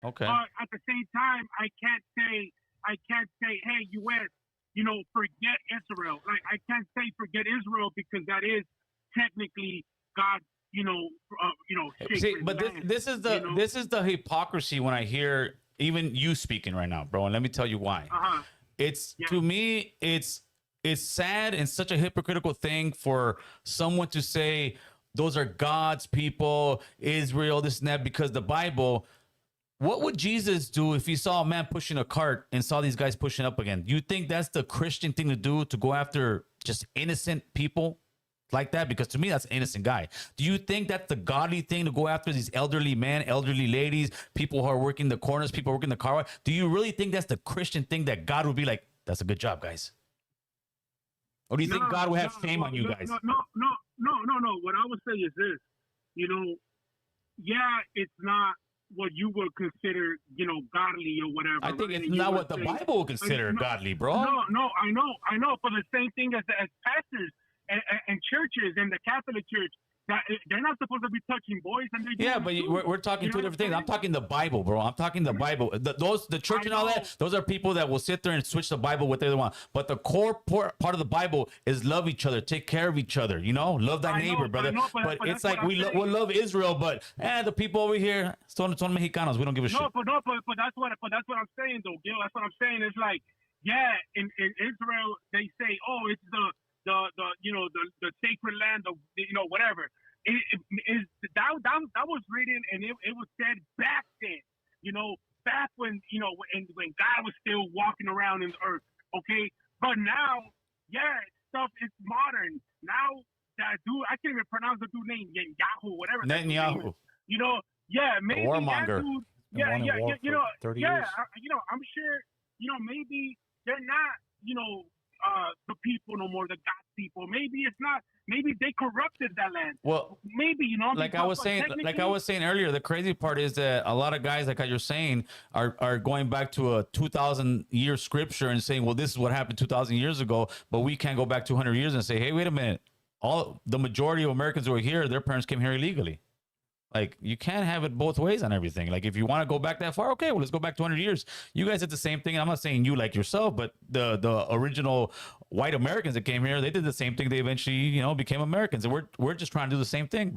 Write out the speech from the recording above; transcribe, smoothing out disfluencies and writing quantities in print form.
Okay. But at the same time, I can't say, hey, U.S., forget Israel. Like I can't say forget Israel because that is technically God's, See, sacred but this land. this is You the know, this is the hypocrisy when I hear even you speaking right now, bro. And let me tell you why. uh huh, It's yeah, to me, it's sad and such a hypocritical thing for someone to say those are God's people, Israel, this and that, because the Bible. What would Jesus do if he saw a man pushing a cart and saw these guys pushing up again? You think that's the Christian thing to do, to go after just innocent people like that? Because to me, that's an innocent guy. Do you think that's the godly thing to go after these elderly men, elderly ladies, people who are working the corners, people working the car? Do you really think that's the Christian thing that God would be like, that's a good job, guys? Or do you no, think God would no, have shame well, on you no, guys? no, no, no, no. What I would say is this, you know, yeah, it's not what you would consider, godly or I whatever, think right? it's And you not would what the say, Bible would consider no, godly, bro. no, I know. For the same thing as pastors and churches and the Catholic Church, that they're not supposed to be touching boys, and they do Yeah, it but too. we're talking You two know what different I'm things. I'm saying? talking the Bible, bro. I'm talking the Bible. The church I and all know. that. Those are people that will sit there and switch the Bible what they want. But the core part of the Bible is love each other, take care of each other. Love thy neighbor, brother. but But it's that's what like I'm we'll saying. love Israel, but the people over here, son mexicanos, we don't give a shit. But that's what I'm saying though, Gil. That's what I'm saying. It's like, yeah, in Israel they say, oh, it's the sacred land of whatever. That was written and it was said back then, back when God was still walking around in the earth. Okay, but now, yeah, stuff is modern now. That dude, I can't even pronounce the dude name, Yahoo, whatever that dude's name is. Netanyahu, Yeah, the maybe that warmonger. dude. Been Yeah, wanting yeah, war yeah. for 30 years. I'm sure. Maybe they're not. The people no more, the God people. Maybe it's not. Maybe they corrupted that land. Well, Maybe like I was saying earlier, the crazy part is that a lot of guys, like you're saying, are going back to a 2,000-year scripture and saying, well, this is what happened 2,000 years ago, but we can't go back 200 years and say, hey, wait a minute, all the majority of Americans who are here, their parents came here illegally. Like, you can't have it both ways on everything. Like, if you want to go back that far, okay, well, let's go back 200 years. You guys did the same thing. And I'm not saying you like yourself, but the original white Americans that came here, they did the same thing. They eventually, became Americans. And we're just trying to do the same thing, bro.